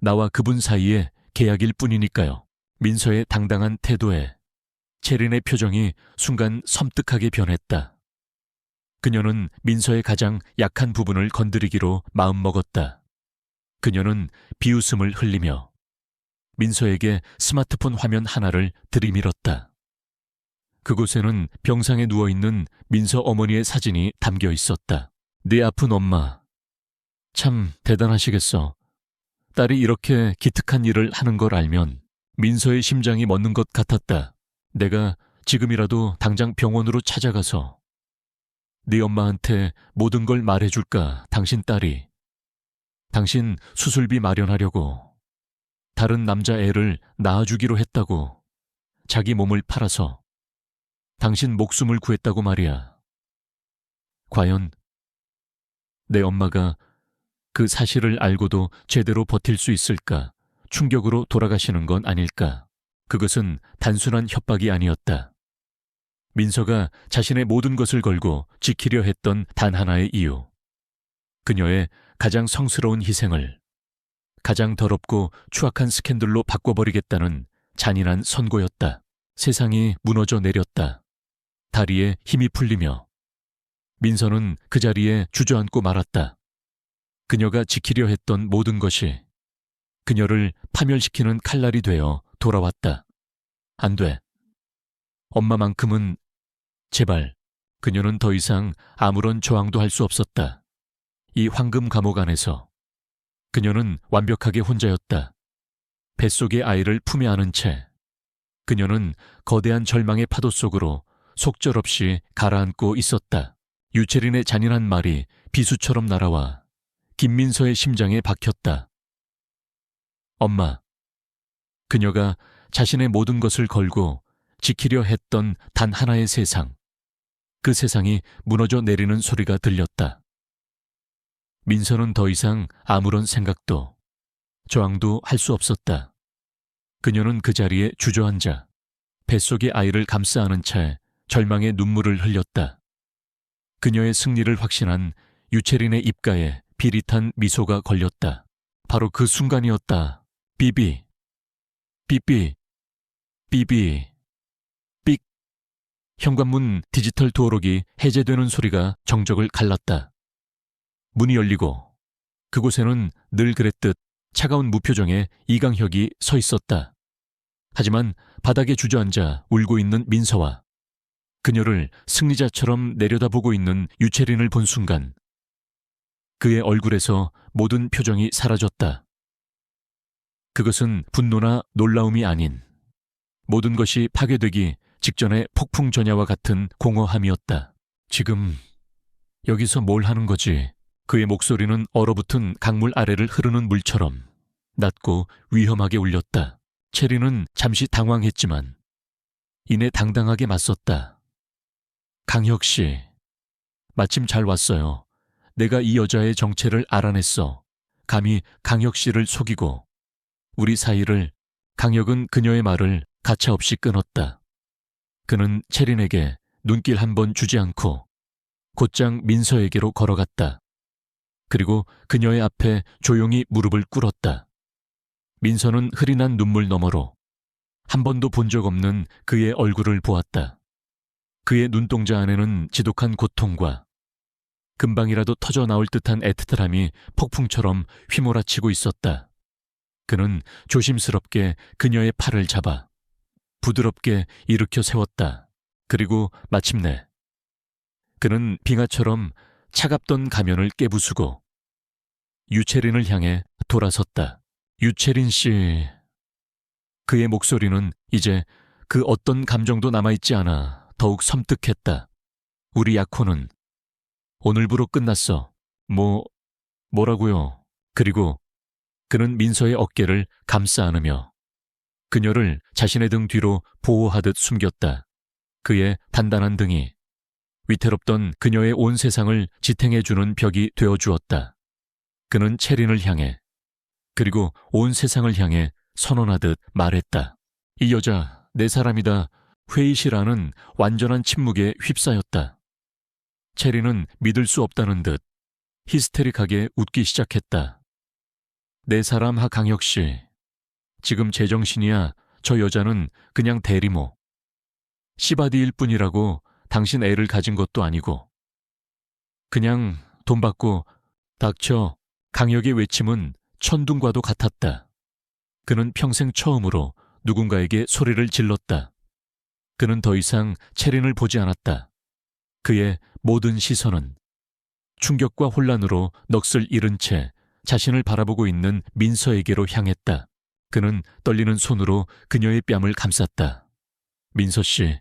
나와 그분 사이의 계약일 뿐이니까요. 민서의 당당한 태도에 체린의 표정이 순간 섬뜩하게 변했다. 그녀는 민서의 가장 약한 부분을 건드리기로 마음먹었다. 그녀는 비웃음을 흘리며 민서에게 스마트폰 화면 하나를 들이밀었다. 그곳에는 병상에 누워있는 민서 어머니의 사진이 담겨 있었다. 네 아픈 엄마. 참 대단하시겠어. 딸이 이렇게 기특한 일을 하는 걸 알면 민서의 심장이 멎는 것 같았다. 내가 지금이라도 당장 병원으로 찾아가서 네 엄마한테 모든 걸 말해줄까, 당신 딸이. 당신 수술비 마련하려고 다른 남자애를 낳아주기로 했다고 자기 몸을 팔아서 당신 목숨을 구했다고 말이야. 과연 내 엄마가 그 사실을 알고도 제대로 버틸 수 있을까? 충격으로 돌아가시는 건 아닐까? 그것은 단순한 협박이 아니었다. 민서가 자신의 모든 것을 걸고 지키려 했던 단 하나의 이유. 그녀의 가장 성스러운 희생을 가장 더럽고 추악한 스캔들로 바꿔버리겠다는 잔인한 선고였다. 세상이 무너져 내렸다. 다리에 힘이 풀리며 민서는 그 자리에 주저앉고 말았다. 그녀가 지키려 했던 모든 것이 그녀를 파멸시키는 칼날이 되어 돌아왔다. 안 돼. 엄마만큼은 제발. 그녀는 더 이상 아무런 저항도 할 수 없었다. 이 황금 감옥 안에서 그녀는 완벽하게 혼자였다. 뱃속의 아이를 품에 안은 채 그녀는 거대한 절망의 파도 속으로 속절없이 가라앉고 있었다. 유채린의 잔인한 말이 비수처럼 날아와 김민서의 심장에 박혔다. 엄마. 그녀가 자신의 모든 것을 걸고 지키려 했던 단 하나의 세상. 그 세상이 무너져 내리는 소리가 들렸다. 민서는 더 이상 아무런 생각도 저항도 할 수 없었다. 그녀는 그 자리에 주저앉아 뱃속의 아이를 감싸 안은 채 절망의 눈물을 흘렸다. 그녀의 승리를 확신한 유채린의 입가에 비릿한 미소가 걸렸다. 바로 그 순간이었다. 비비. 삐삐. 삐비. 삑. 현관문 디지털 도어록이 해제되는 소리가 정적을 갈랐다. 문이 열리고 그곳에는 늘 그랬듯 차가운 무표정의 이강혁이 서 있었다. 하지만 바닥에 주저앉아 울고 있는 민서와 그녀를 승리자처럼 내려다보고 있는 유채린을 본 순간 그의 얼굴에서 모든 표정이 사라졌다. 그것은 분노나 놀라움이 아닌 모든 것이 파괴되기 직전의 폭풍 전야와 같은 공허함이었다. 지금 여기서 뭘 하는 거지? 그의 목소리는 얼어붙은 강물 아래를 흐르는 물처럼 낮고 위험하게 울렸다. 체리는 잠시 당황했지만 이내 당당하게 맞섰다. 강혁 씨, 마침 잘 왔어요. 내가 이 여자의 정체를 알아냈어. 감히 강혁 씨를 속이고 우리 사이를. 강혁은 그녀의 말을 가차없이 끊었다. 그는 체린에게 눈길 한 번 주지 않고 곧장 민서에게로 걸어갔다. 그리고 그녀의 앞에 조용히 무릎을 꿇었다. 민서는 흐린한 눈물 너머로 한 번도 본 적 없는 그의 얼굴을 보았다. 그의 눈동자 안에는 지독한 고통과 금방이라도 터져 나올 듯한 애틋함이 폭풍처럼 휘몰아치고 있었다. 그는 조심스럽게 그녀의 팔을 잡아 부드럽게 일으켜 세웠다. 그리고 마침내 그는 빙하처럼 차갑던 가면을 깨부수고 유채린을 향해 돌아섰다. 유채린 씨. 그의 목소리는 이제 그 어떤 감정도 남아있지 않아 더욱 섬뜩했다. 우리 약혼은 오늘부로 끝났어. 뭐라고요? 그리고 그는 민서의 어깨를 감싸 안으며 그녀를 자신의 등 뒤로 보호하듯 숨겼다. 그의 단단한 등이 위태롭던 그녀의 온 세상을 지탱해주는 벽이 되어주었다. 그는 체린을 향해 그리고 온 세상을 향해 선언하듯 말했다. 이 여자 내 사람이다. 회의실 안은 완전한 침묵에 휩싸였다. 체린은 믿을 수 없다는 듯 히스테릭하게 웃기 시작했다. 내 사람 하강혁 씨. 지금 제정신이야. 저 여자는 그냥 대리모. 시바디일 뿐이라고 당신 애를 가진 것도 아니고. 그냥 돈 받고 닥쳐. 강혁의 외침은 천둥과도 같았다. 그는 평생 처음으로 누군가에게 소리를 질렀다. 그는 더 이상 체린을 보지 않았다. 그의 모든 시선은 충격과 혼란으로 넋을 잃은 채 자신을 바라보고 있는 민서에게로 향했다. 그는 떨리는 손으로 그녀의 뺨을 감쌌다. 민서 씨,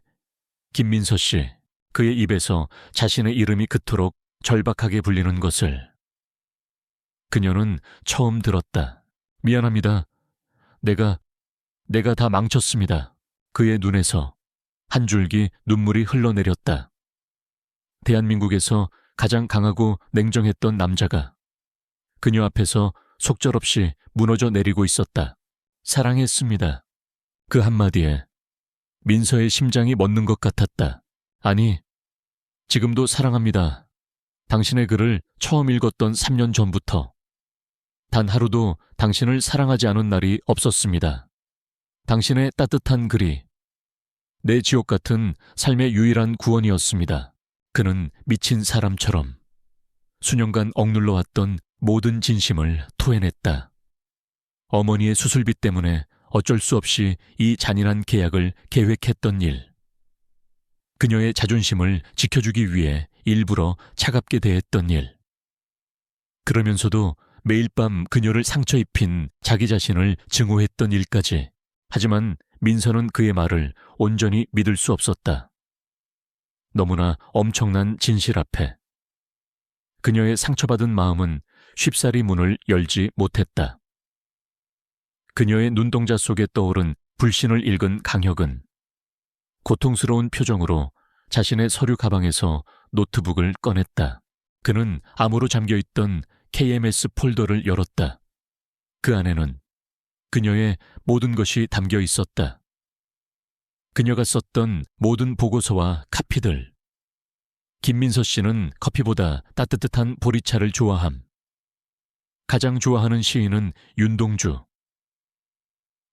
김민서 씨. 그의 입에서 자신의 이름이 그토록 절박하게 불리는 것을 그녀는 처음 들었다. 미안합니다. 내가 다 망쳤습니다. 그의 눈에서 한 줄기 눈물이 흘러내렸다. 대한민국에서 가장 강하고 냉정했던 남자가 그녀 앞에서 속절없이 무너져 내리고 있었다. 사랑했습니다. 그 한마디에 민서의 심장이 멎는 것 같았다. 아니, 지금도 사랑합니다. 당신의 글을 처음 읽었던 3년 전부터 단 하루도 당신을 사랑하지 않은 날이 없었습니다. 당신의 따뜻한 글이 내 지옥 같은 삶의 유일한 구원이었습니다. 그는 미친 사람처럼 수년간 억눌러왔던 모든 진심을 토해냈다. 어머니의 수술비 때문에 어쩔 수 없이 이 잔인한 계약을 계획했던 일. 그녀의 자존심을 지켜주기 위해 일부러 차갑게 대했던 일. 그러면서도 매일 밤 그녀를 상처 입힌 자기 자신을 증오했던 일까지. 하지만 민서는 그의 말을 온전히 믿을 수 없었다. 너무나 엄청난 진실 앞에 그녀의 상처받은 마음은 쉽사리 문을 열지 못했다. 그녀의 눈동자 속에 떠오른 불신을 읽은 강혁은 고통스러운 표정으로 자신의 서류 가방에서 노트북을 꺼냈다. 그는 암호로 잠겨있던 KMS 폴더를 열었다. 그 안에는 그녀의 모든 것이 담겨 있었다. 그녀가 썼던 모든 보고서와 카피들. 김민서 씨는 커피보다 따뜻한 보리차를 좋아함. 가장 좋아하는 시인은 윤동주.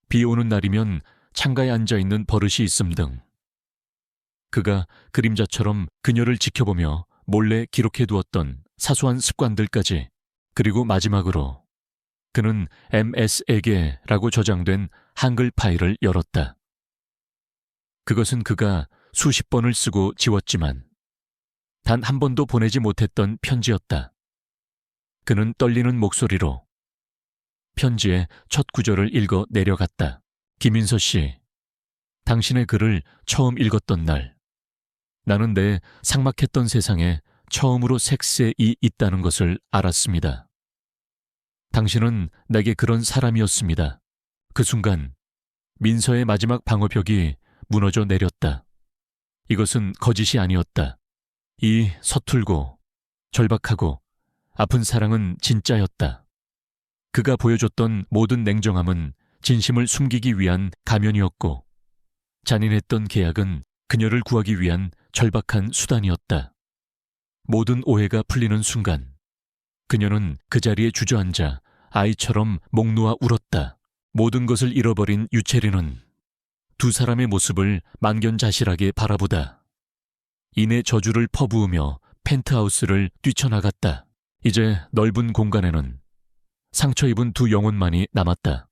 비 오는 날이면 창가에 앉아있는 버릇이 있음 등. 그가 그림자처럼 그녀를 지켜보며 몰래 기록해두었던 사소한 습관들까지. 그리고 마지막으로 그는 MS에게라고 저장된 한글 파일을 열었다. 그것은 그가 수십 번을 쓰고 지웠지만 단 한 번도 보내지 못했던 편지였다. 그는 떨리는 목소리로 편지의 첫 구절을 읽어 내려갔다. 김인서 씨, 당신의 글을 처음 읽었던 날, 나는 내 삭막했던 세상에 처음으로 색색이 있다는 것을 알았습니다. 당신은 내게 그런 사람이었습니다. 그 순간 민서의 마지막 방어벽이 무너져 내렸다. 이것은 거짓이 아니었다. 이 서툴고 절박하고 아픈 사랑은 진짜였다. 그가 보여줬던 모든 냉정함은 진심을 숨기기 위한 가면이었고 잔인했던 계약은 그녀를 구하기 위한 절박한 수단이었다. 모든 오해가 풀리는 순간 그녀는 그 자리에 주저앉아 아이처럼 목 놓아 울었다. 모든 것을 잃어버린 유채리는 두 사람의 모습을 만견자실하게 바라보다 이내 저주를 퍼부으며 펜트하우스를 뛰쳐나갔다. 이제 넓은 공간에는 상처 입은 두 영혼만이 남았다.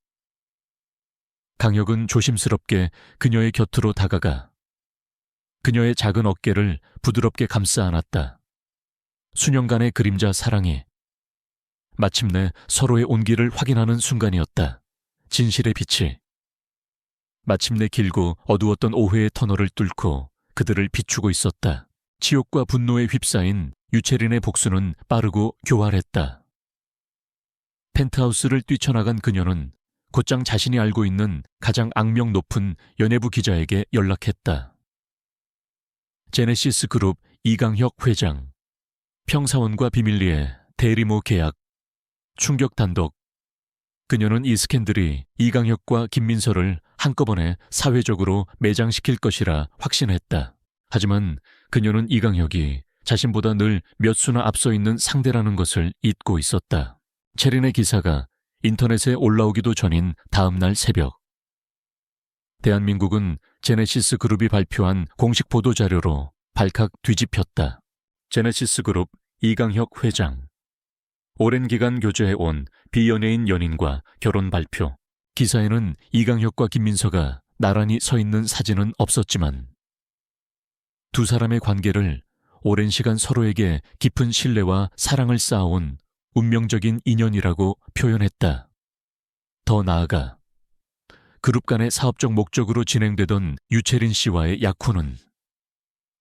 강혁은 조심스럽게 그녀의 곁으로 다가가 그녀의 작은 어깨를 부드럽게 감싸 안았다. 수년간의 그림자 사랑이 마침내 서로의 온기를 확인하는 순간이었다. 진실의 빛이 마침내 길고 어두웠던 오해의 터널을 뚫고 그들을 비추고 있었다. 치욕과 분노에 휩싸인 유채린의 복수는 빠르고 교활했다. 펜트하우스를 뛰쳐나간 그녀는 곧장 자신이 알고 있는 가장 악명 높은 연예부 기자에게 연락했다. 제네시스 그룹 이강혁 회장, 평사원과 비밀리에 대리모 계약, 충격 단독. 그녀는 이 스캔들이 이강혁과 김민서를 한꺼번에 사회적으로 매장시킬 것이라 확신했다. 하지만 그녀는 이강혁이 자신보다 늘 몇 수나 앞서 있는 상대라는 것을 잊고 있었다. 체린의 기사가 인터넷에 올라오기도 전인 다음 날 새벽, 대한민국은 제네시스 그룹이 발표한 공식 보도자료로 발칵 뒤집혔다. 제네시스 그룹 이강혁 회장, 오랜 기간 교제해온 비연예인 연인과 결혼 발표. 기사에는 이강혁과 김민서가 나란히 서 있는 사진은 없었지만 두 사람의 관계를 오랜 시간 서로에게 깊은 신뢰와 사랑을 쌓아온 운명적인 인연이라고 표현했다. 더 나아가 그룹 간의 사업적 목적으로 진행되던 유채린 씨와의 약혼은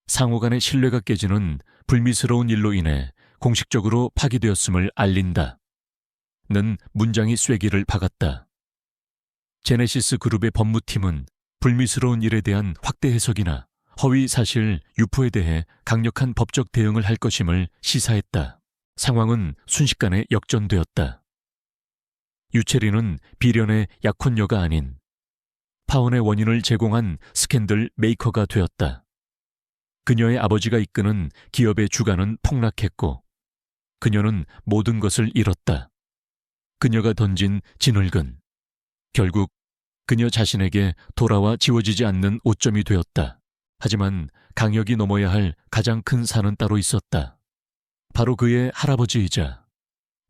상호 간의 신뢰가 깨지는 불미스러운 일로 인해 공식적으로 파기되었음을 알린다. 는 문장이 쐐기를 박았다. 제네시스 그룹의 법무팀은 불미스러운 일에 대한 확대 해석이나 허위 사실 유포에 대해 강력한 법적 대응을 할 것임을 시사했다. 상황은 순식간에 역전되었다. 유채린은 비련의 약혼녀가 아닌 파혼의 원인을 제공한 스캔들 메이커가 되었다. 그녀의 아버지가 이끄는 기업의 주가는 폭락했고 그녀는 모든 것을 잃었다. 그녀가 던진 진흙은 결국 그녀 자신에게 돌아와 지워지지 않는 오점이 되었다. 하지만 강혁이 넘어야 할 가장 큰 산은 따로 있었다. 바로 그의 할아버지이자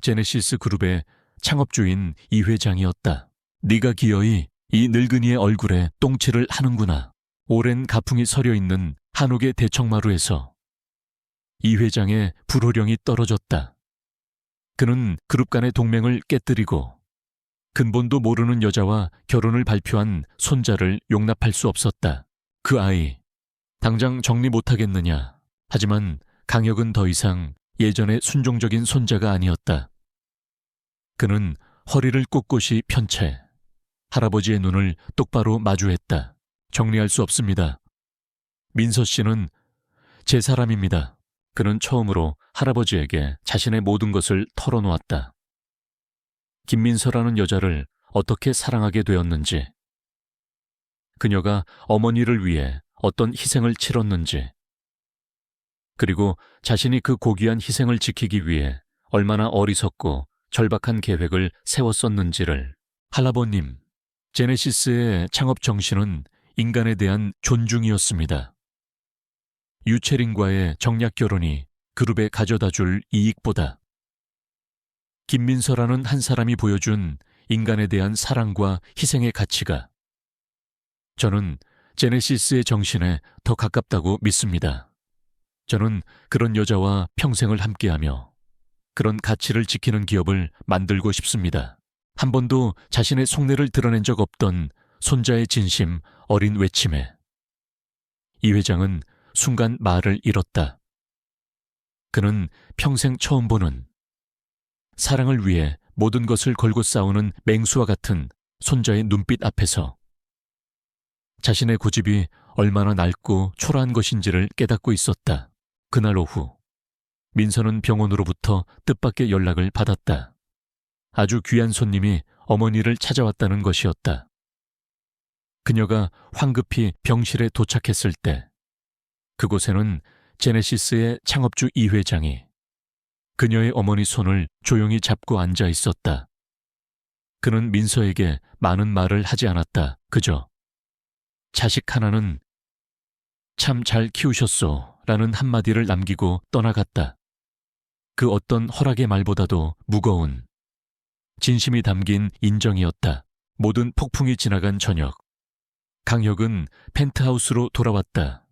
제네시스 그룹의 창업주인 이 회장이었다. 네가 기어이 이 늙은이의 얼굴에 똥칠을 하는구나. 오랜 가풍이 서려 있는 한옥의 대청마루에서 이 회장의 불호령이 떨어졌다. 그는 그룹 간의 동맹을 깨뜨리고 근본도 모르는 여자와 결혼을 발표한 손자를 용납할 수 없었다. 그 아이, 당장 정리 못하겠느냐. 하지만 강혁은 더 이상 예전의 순종적인 손자가 아니었다. 그는 허리를 꼿꼿이 편 채 할아버지의 눈을 똑바로 마주했다. 정리할 수 없습니다. 민서 씨는 제 사람입니다. 그는 처음으로 할아버지에게 자신의 모든 것을 털어놓았다. 김민서라는 여자를 어떻게 사랑하게 되었는지, 그녀가 어머니를 위해 어떤 희생을 치렀는지, 그리고 자신이 그 고귀한 희생을 지키기 위해 얼마나 어리석고 절박한 계획을 세웠었는지를. 할아버님, 제네시스의 창업 정신은 인간에 대한 존중이었습니다. 유채린과의 정략 결혼이 그룹에 가져다 줄 이익보다 김민서라는 한 사람이 보여준 인간에 대한 사랑과 희생의 가치가 저는 제네시스의 정신에 더 가깝다고 믿습니다. 저는 그런 여자와 평생을 함께하며 그런 가치를 지키는 기업을 만들고 싶습니다. 한 번도 자신의 속내를 드러낸 적 없던 손자의 진심 어린 외침에 이 회장은 순간 말을 잃었다. 그는 평생 처음 보는 사랑을 위해 모든 것을 걸고 싸우는 맹수와 같은 손자의 눈빛 앞에서 자신의 고집이 얼마나 낡고 초라한 것인지를 깨닫고 있었다. 그날 오후 민서는 병원으로부터 뜻밖의 연락을 받았다. 아주 귀한 손님이 어머니를 찾아왔다는 것이었다. 그녀가 황급히 병실에 도착했을 때 그곳에는 제네시스의 창업주 이 회장이 그녀의 어머니 손을 조용히 잡고 앉아 있었다. 그는 민서에게 많은 말을 하지 않았다. 그저 자식 하나는 참 잘 키우셨소 라는 한마디를 남기고 떠나갔다. 그 어떤 허락의 말보다도 무거운 진심이 담긴 인정이었다. 모든 폭풍이 지나간 저녁, 강혁은 펜트하우스로 돌아왔다.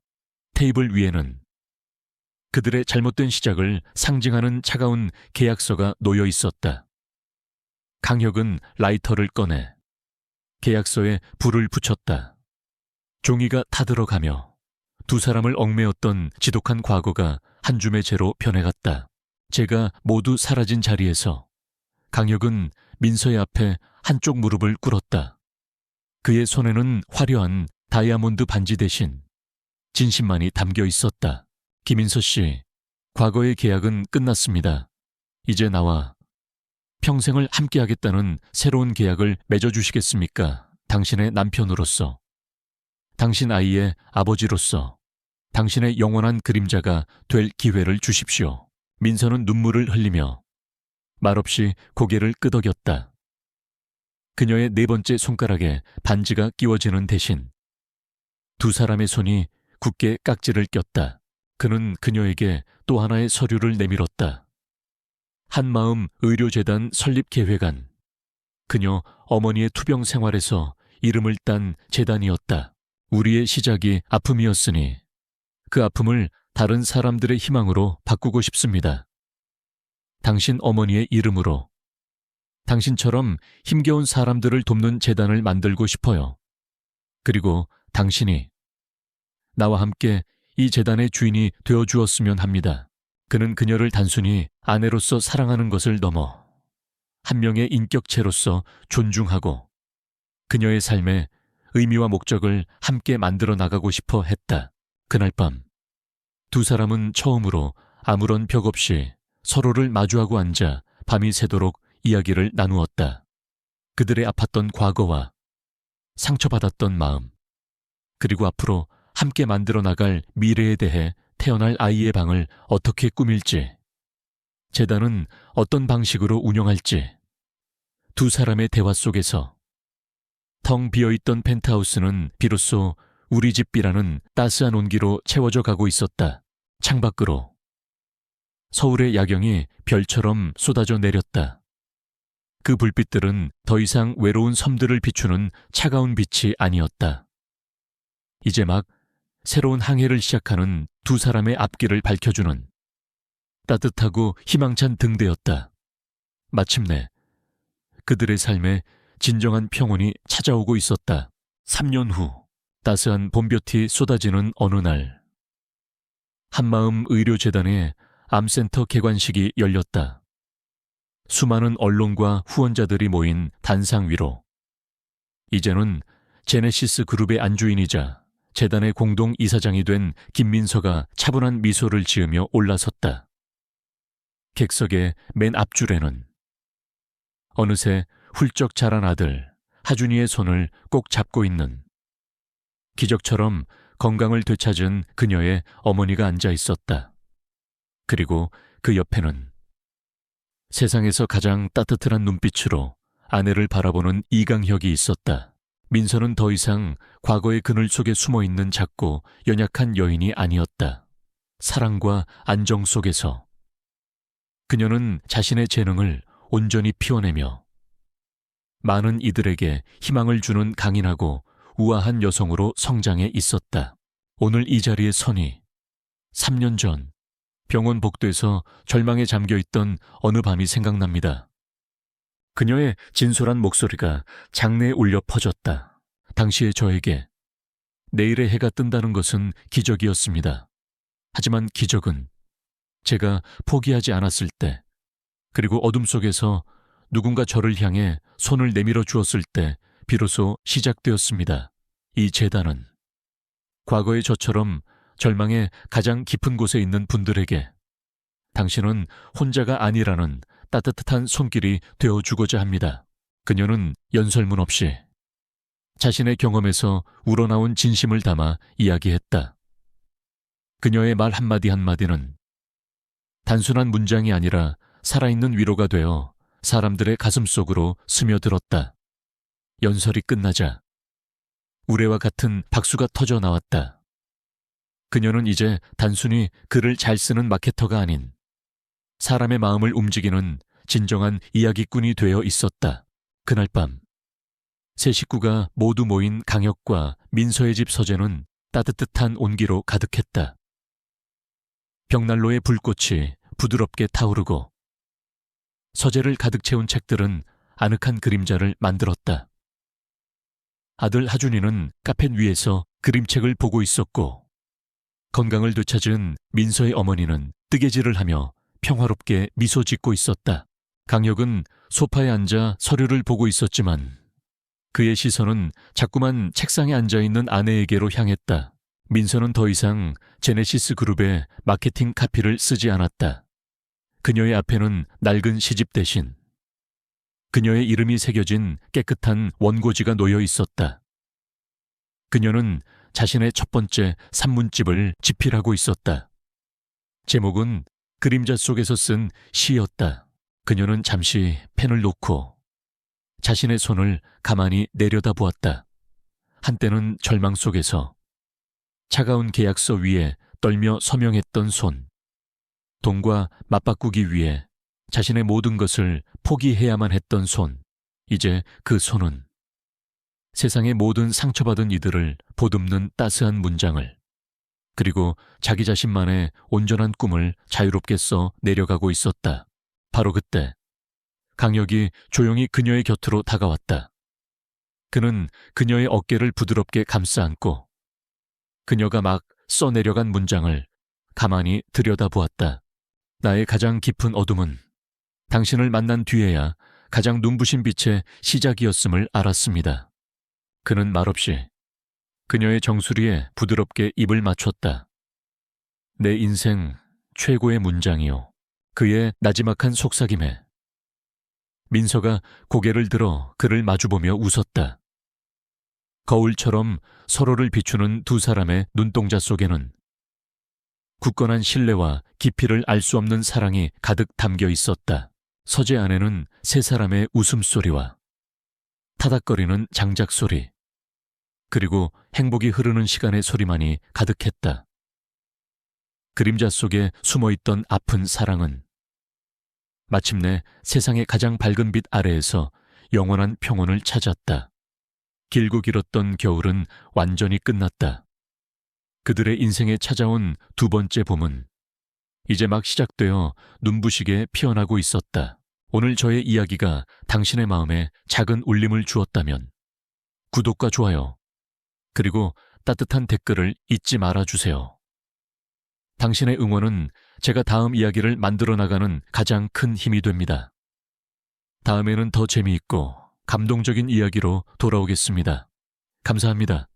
테이블 위에는 그들의 잘못된 시작을 상징하는 차가운 계약서가 놓여 있었다. 강혁은 라이터를 꺼내 계약서에 불을 붙였다. 종이가 타들어가며 두 사람을 얽매였던 지독한 과거가 한 줌의 재로 변해갔다. 제가 모두 사라진 자리에서 강혁은 민서의 앞에 한쪽 무릎을 꿇었다. 그의 손에는 화려한 다이아몬드 반지 대신 진심만이 담겨 있었다. 김인서 씨, 과거의 계약은 끝났습니다. 이제 나와 평생을 함께하겠다는 새로운 계약을 맺어주시겠습니까? 당신의 남편으로서, 당신 아이의 아버지로서, 당신의 영원한 그림자가 될 기회를 주십시오. 민서는 눈물을 흘리며 말없이 고개를 끄덕였다. 그녀의 네 번째 손가락에 반지가 끼워지는 대신 두 사람의 손이 굳게 깍지를 꼈다. 그는 그녀에게 또 하나의 서류를 내밀었다. 한마음 의료재단 설립 계획안. 그녀 어머니의 투병 생활에서 이름을 딴 재단이었다. 우리의 시작이 아픔이었으니 그 아픔을 다른 사람들의 희망으로 바꾸고 싶습니다. 당신 어머니의 이름으로 당신처럼 힘겨운 사람들을 돕는 재단을 만들고 싶어요. 그리고 당신이 나와 함께 이 재단의 주인이 되어주었으면 합니다. 그는 그녀를 단순히 아내로서 사랑하는 것을 넘어 한 명의 인격체로서 존중하고 그녀의 삶에 의미와 목적을 함께 만들어 나가고 싶어 했다. 그날 밤 두 사람은 처음으로 아무런 벽 없이 서로를 마주하고 앉아 밤이 새도록 이야기를 나누었다. 그들의 아팠던 과거와 상처받았던 마음, 그리고 앞으로 함께 만들어 나갈 미래에 대해 태어날 아이의 방을 어떻게 꾸밀지, 재단은 어떤 방식으로 운영할지. 두 사람의 대화 속에서 텅 비어있던 펜트하우스는 비로소 우리 집이라는 따스한 온기로 채워져 가고 있었다. 창밖으로 서울의 야경이 별처럼 쏟아져 내렸다. 그 불빛들은 더 이상 외로운 섬들을 비추는 차가운 빛이 아니었다. 이제 막 새로운 항해를 시작하는 두 사람의 앞길을 밝혀주는 따뜻하고 희망찬 등대였다. 마침내 그들의 삶에 진정한 평온이 찾아오고 있었다. 3년 후 따스한 봄볕이 쏟아지는 어느 날, 한마음 의료재단의 암센터 개관식이 열렸다. 수많은 언론과 후원자들이 모인 단상 위로 이제는 제네시스 그룹의 안주인이자 재단의 공동 이사장이 된 김민서가 차분한 미소를 지으며 올라섰다. 객석의 맨 앞줄에는 어느새 훌쩍 자란 아들 하준이의 손을 꼭 잡고 있는, 기적처럼 건강을 되찾은 그녀의 어머니가 앉아 있었다. 그리고 그 옆에는 세상에서 가장 따뜻한 눈빛으로 아내를 바라보는 이강혁이 있었다. 민서는 더 이상 과거의 그늘 속에 숨어있는 작고 연약한 여인이 아니었다. 사랑과 안정 속에서 그녀는 자신의 재능을 온전히 피워내며 많은 이들에게 희망을 주는 강인하고 우아한 여성으로 성장해 있었다. 오늘 이 자리에 서니 3년 전 병원 복도에서 절망에 잠겨있던 어느 밤이 생각납니다. 그녀의 진솔한 목소리가 장내에 울려 퍼졌다. 당시의 저에게 내일의 해가 뜬다는 것은 기적이었습니다. 하지만 기적은 제가 포기하지 않았을 때, 그리고 어둠 속에서 누군가 저를 향해 손을 내밀어 주었을 때 비로소 시작되었습니다. 이 재단은 과거의 저처럼 절망의 가장 깊은 곳에 있는 분들에게 당신은 혼자가 아니라는 따뜻한 손길이 되어주고자 합니다. 그녀는 연설문 없이 자신의 경험에서 우러나온 진심을 담아 이야기했다. 그녀의 말 한마디 한마디는 단순한 문장이 아니라 살아있는 위로가 되어 사람들의 가슴 속으로 스며들었다. 연설이 끝나자 우레와 같은 박수가 터져 나왔다. 그녀는 이제 단순히 글을 잘 쓰는 마케터가 아닌 사람의 마음을 움직이는 진정한 이야기꾼이 되어 있었다. 그날 밤 세 식구가 모두 모인 강혁과 민서의 집 서재는 따뜻한 온기로 가득했다. 벽난로의 불꽃이 부드럽게 타오르고 서재를 가득 채운 책들은 아늑한 그림자를 만들었다. 아들 하준이는 카페 위에서 그림책을 보고 있었고, 건강을 되찾은 민서의 어머니는 뜨개질을 하며 평화롭게 미소 짓고 있었다. 강혁은 소파에 앉아 서류를 보고 있었지만 그의 시선은 자꾸만 책상에 앉아있는 아내에게로 향했다. 민서는 더 이상 제네시스 그룹의 마케팅 카피를 쓰지 않았다. 그녀의 앞에는 낡은 시집 대신 그녀의 이름이 새겨진 깨끗한 원고지가 놓여 있었다. 그녀는 자신의 첫 번째 산문집을 집필하고 있었다. 제목은 그림자 속에서 쓴 시였다. 그녀는 잠시 펜을 놓고 자신의 손을 가만히 내려다보았다. 한때는 절망 속에서 차가운 계약서 위에 떨며 서명했던 손, 돈과 맞바꾸기 위해 자신의 모든 것을 포기해야만 했던 손, 이제 그 손은 세상의 모든 상처받은 이들을 보듬는 따스한 문장을, 그리고 자기 자신만의 온전한 꿈을 자유롭게 써 내려가고 있었다. 바로 그때 강혁이 조용히 그녀의 곁으로 다가왔다. 그는 그녀의 어깨를 부드럽게 감싸 안고 그녀가 막 써내려간 문장을 가만히 들여다보았다. 나의 가장 깊은 어둠은 당신을 만난 뒤에야 가장 눈부신 빛의 시작이었음을 알았습니다. 그는 말없이 그녀의 정수리에 부드럽게 입을 맞췄다. 내 인생 최고의 문장이요. 그의 나지막한 속삭임에 민서가 고개를 들어 그를 마주보며 웃었다. 거울처럼 서로를 비추는 두 사람의 눈동자 속에는 굳건한 신뢰와 깊이를 알 수 없는 사랑이 가득 담겨 있었다. 서재 안에는 세 사람의 웃음소리와 타닥거리는 장작소리, 그리고 행복이 흐르는 시간의 소리만이 가득했다. 그림자 속에 숨어있던 아픈 사랑은 마침내 세상의 가장 밝은 빛 아래에서 영원한 평온을 찾았다. 길고 길었던 겨울은 완전히 끝났다. 그들의 인생에 찾아온 두 번째 봄은 이제 막 시작되어 눈부시게 피어나고 있었다. 오늘 저의 이야기가 당신의 마음에 작은 울림을 주었다면 구독과 좋아요, 그리고 따뜻한 댓글을 잊지 말아주세요. 당신의 응원은 제가 다음 이야기를 만들어 나가는 가장 큰 힘이 됩니다. 다음에는 더 재미있고 감동적인 이야기로 돌아오겠습니다. 감사합니다.